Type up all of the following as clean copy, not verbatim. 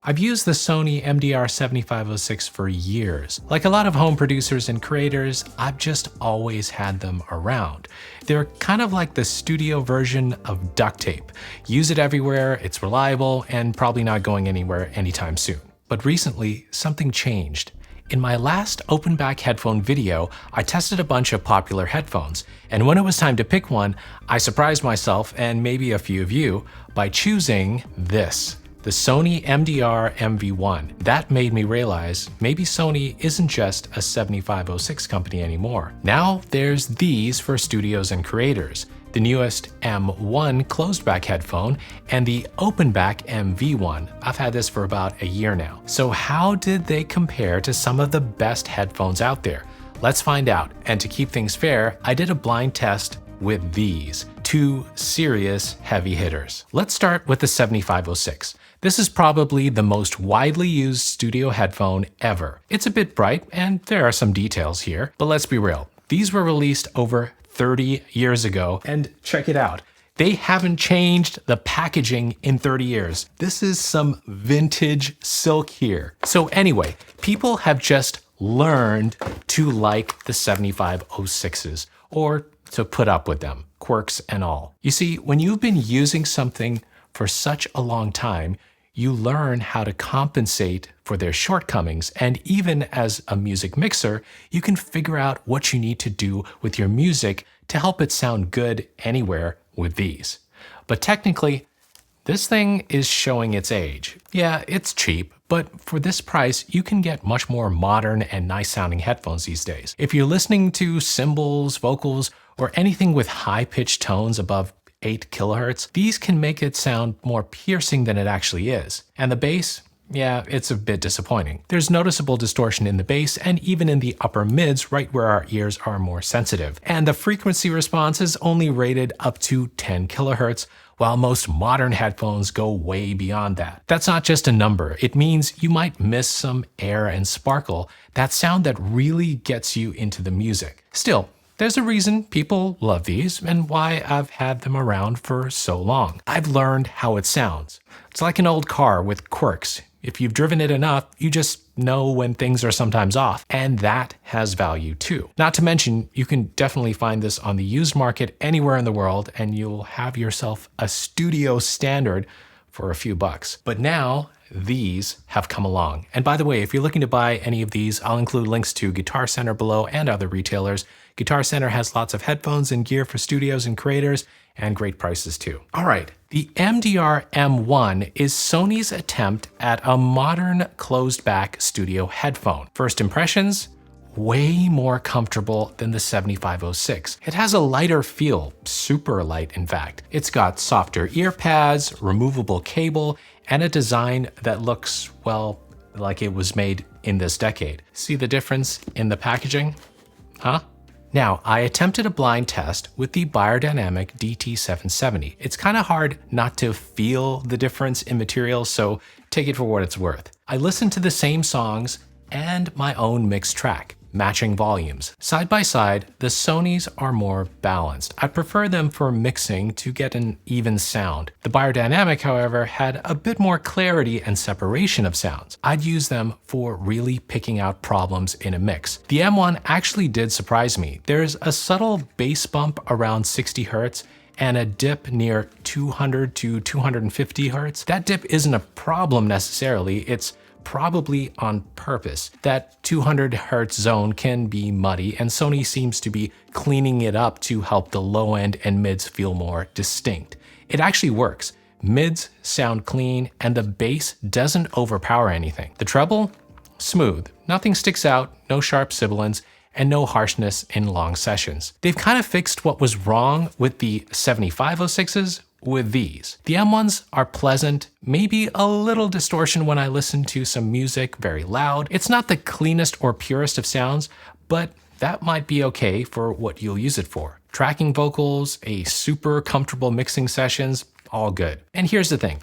I've used the Sony MDR-7506 for years. Like a lot of home producers and creators, I've just always had them around. They're kind of like the studio version of duct tape. Use it everywhere, it's reliable, and probably not going anywhere anytime soon. But recently, something changed. In my last open back headphone video, I tested a bunch of popular headphones, and when it was time to pick one, I surprised myself and maybe a few of you by choosing this. The Sony MDR-MV1. That made me realize maybe Sony isn't just a 7506 company anymore. Now there's these for studios and creators. The newest M1 closed back headphone and the open back MV1. I've had this for about a year now. So how did they compare to some of the best headphones out there? Let's find out. And to keep things fair, I did a blind test with these two serious heavy hitters. Let's start with the 7506. This is probably the most widely used studio headphone ever. It's a bit bright, and there are some details here, but let's be real. These were released over 30 years ago, and check it out. They haven't changed the packaging in 30 years. This is some vintage silk here. So anyway, people have just learned to like the 7506s, or to put up with them, quirks and all. You see, when you've been using something for such a long time, you learn how to compensate for their shortcomings, and even as a music mixer, you can figure out what you need to do with your music to help it sound good anywhere with these. But technically, this thing is showing its age. Yeah, it's cheap, but for this price, you can get much more modern and nice sounding headphones these days. If you're listening to cymbals, vocals, or anything with high-pitched tones above 8 kilohertz, these can make it sound more piercing than it actually is. And the bass? Yeah, it's a bit disappointing. There's noticeable distortion in the bass and even in the upper mids right where our ears are more sensitive. And the frequency response is only rated up to 10 kilohertz, while most modern headphones go way beyond that. That's not just a number. It means you might miss some air and sparkle, that sound that really gets you into the music. Still, there's a reason people love these and why I've had them around for so long. I've learned how it sounds. It's like an old car with quirks. If you've driven it enough, you just know when things are sometimes off, and that has value too. Not to mention, you can definitely find this on the used market anywhere in the world, and you'll have yourself a studio standard for a few bucks. But now, these have come along. And by the way, if you're looking to buy any of these, I'll include links to Guitar Center below and other retailers. Guitar Center has lots of headphones and gear for studios and creators, and great prices too. All right, the MDR-M1 is Sony's attempt at a modern closed-back studio headphone. First impressions? Way more comfortable than the 7506. It has a lighter feel, super light in fact. It's got softer ear pads, removable cable, and a design that looks, well, like it was made in this decade. See the difference in the packaging? Huh? Now, I attempted a blind test with the Beyerdynamic DT 770. It's kind of hard not to feel the difference in material, so take it for what it's worth. I listened to the same songs and my own mixed track, matching volumes. Side by side, the Sonys are more balanced. I prefer them for mixing to get an even sound. The Beyerdynamic, however, had a bit more clarity and separation of sounds. I'd use them for really picking out problems in a mix. The M1 actually did surprise me. There's a subtle bass bump around 60 Hz and a dip near 200 to 250 Hz. That dip isn't a problem necessarily, it's probably on purpose. That 200 Hz zone can be muddy, and Sony seems to be cleaning it up to help the low end and mids feel more distinct. It actually works. Mids sound clean, and the bass doesn't overpower anything. The treble? Smooth. Nothing sticks out, no sharp sibilants, and no harshness in long sessions. They've kind of fixed what was wrong with the 7506s with these. The M1s are pleasant, maybe a little distortion when I listen to some music very loud. It's not the cleanest or purest of sounds, but that might be okay for what you'll use it for. Tracking vocals, a super comfortable mixing sessions, all good. And here's the thing.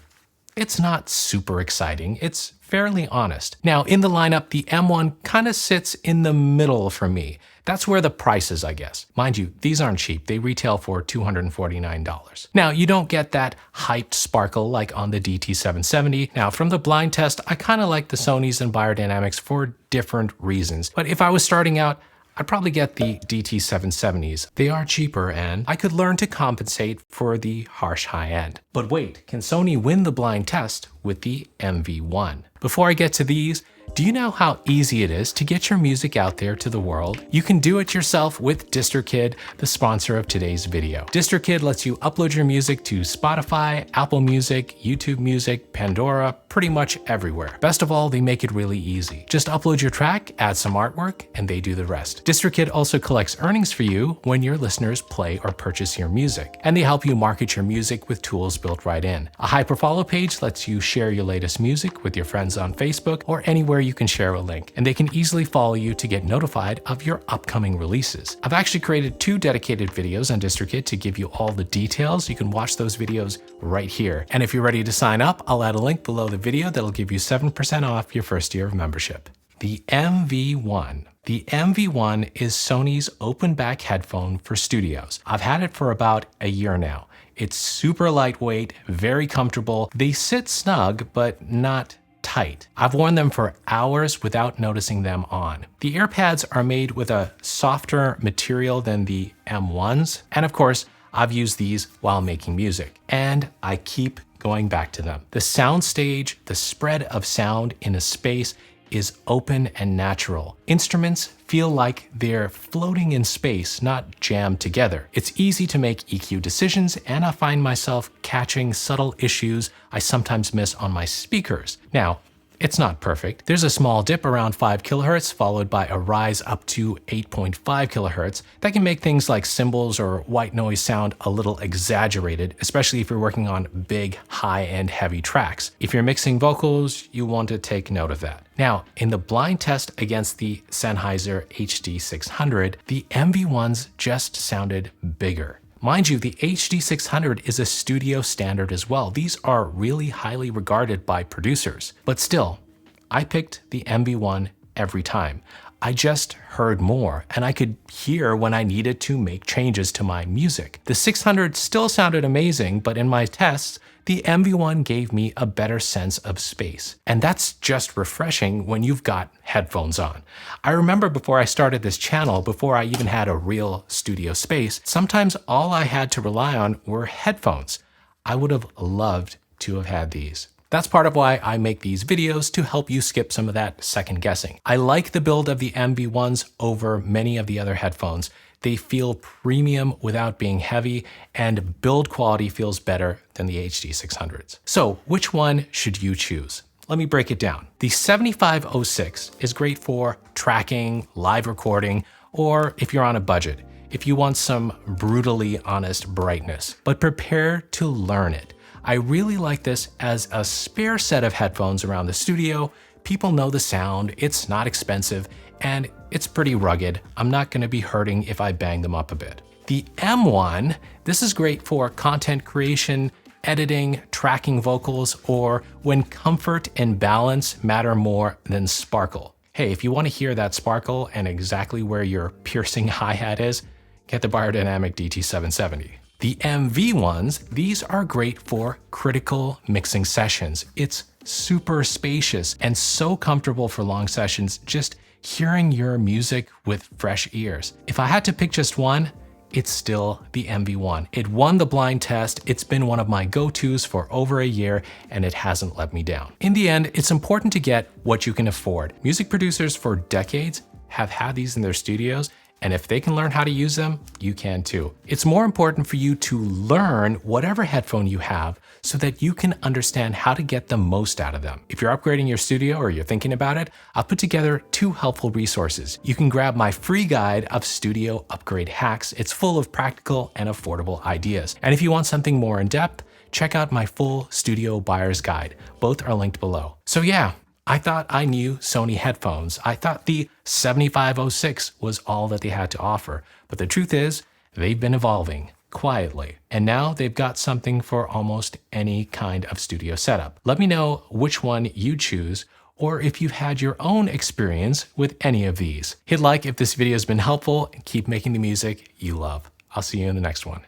It's not super exciting, it's fairly honest. Now, in the lineup, the M1 kind of sits in the middle for me. That's where the price is, I guess. Mind you, these aren't cheap. They retail for $249. Now, you don't get that hyped sparkle like on the DT770. Now, from the blind test, I kind of like the Sonys and Beyerdynamics for different reasons. But if I was starting out, I'd probably get the DT770s. They are cheaper and I could learn to compensate for the harsh high end. But wait, can Sony win the blind test with the MV1? Before I get to these, do you know how easy it is to get your music out there to the world? You can do it yourself with DistroKid, the sponsor of today's video. DistroKid lets you upload your music to Spotify, Apple Music, YouTube Music, Pandora, pretty much everywhere. Best of all, they make it really easy. Just upload your track, add some artwork, and they do the rest. DistroKid also collects earnings for you when your listeners play or purchase your music, and they help you market your music with tools built right in. A hyperfollow page lets you share your latest music with your friends on Facebook or anywhere you can share a link, and they can easily follow you to get notified of your upcoming releases. I've actually created 2 dedicated videos on DistroKid to give you all the details. You can watch those videos right here. And if you're ready to sign up, I'll add a link below the video that'll give you 7% off your first year of membership. The MV1. The MV1 is Sony's open back headphone for studios. I've had it for about a year now. It's super lightweight, very comfortable. They sit snug, but not tight. I've worn them for hours without noticing them on. The earpads are made with a softer material than the M1s, and of course, I've used these while making music, and I keep going back to them. The soundstage, the spread of sound in a space is open and natural. Instruments feel like they're floating in space, not jammed together. It's easy to make EQ decisions, and I find myself catching subtle issues I sometimes miss on my speakers. Now, it's not perfect. There's a small dip around 5 kHz followed by a rise up to 8.5 kHz that can make things like cymbals or white noise sound a little exaggerated, especially if you're working on big, high-end heavy tracks. If you're mixing vocals, you want to take note of that. Now, in the blind test against the Sennheiser HD600, the MV1s just sounded bigger. Mind you, the HD600 is a studio standard as well. These are really highly regarded by producers. But still, I picked the MV1 every time. I just heard more, and I could hear when I needed to make changes to my music. The 600 still sounded amazing, but in my tests, the MV1 gave me a better sense of space. And that's just refreshing when you've got headphones on. I remember before I started this channel, before I even had a real studio space, sometimes all I had to rely on were headphones. I would have loved to have had these. That's part of why I make these videos, to help you skip some of that second guessing. I like the build of the MV1s over many of the other headphones. They feel premium without being heavy, and build quality feels better than the HD600s. So which one should you choose? Let me break it down. The 7506 is great for tracking, live recording, or if you're on a budget, if you want some brutally honest brightness, but prepare to learn it. I really like this as a spare set of headphones around the studio. People know the sound, it's not expensive, and it's pretty rugged. I'm not going to be hurting if I bang them up a bit. The M1, this is great for content creation, editing, tracking vocals, or when comfort and balance matter more than sparkle. Hey, if you want to hear that sparkle and exactly where your piercing hi-hat is, get the Beyerdynamic DT770. The MV1s, these are great for critical mixing sessions. It's super spacious and so comfortable for long sessions, just hearing your music with fresh ears. If I had to pick just one, it's still the MV1. It won the blind test, it's been one of my go-tos for over a year, and it hasn't let me down. In the end, it's important to get what you can afford. Music producers for decades have had these in their studios, and if they can learn how to use them, you can too. It's more important for you to learn whatever headphone you have so that you can understand how to get the most out of them. If you're upgrading your studio or you're thinking about it, I'll put together 2 helpful resources. You can grab my free guide of studio upgrade hacks. It's full of practical and affordable ideas. And if you want something more in depth, check out my full studio buyer's guide. Both are linked below. So yeah, I thought I knew Sony headphones. I thought the 7506 was all that they had to offer. But the truth is, they've been evolving. quietly. And now they've got something for almost any kind of studio setup. Let me know which one you choose, or if you've had your own experience with any of these. Hit like if this video has been helpful, and keep making the music you love. I'll see you in the next one.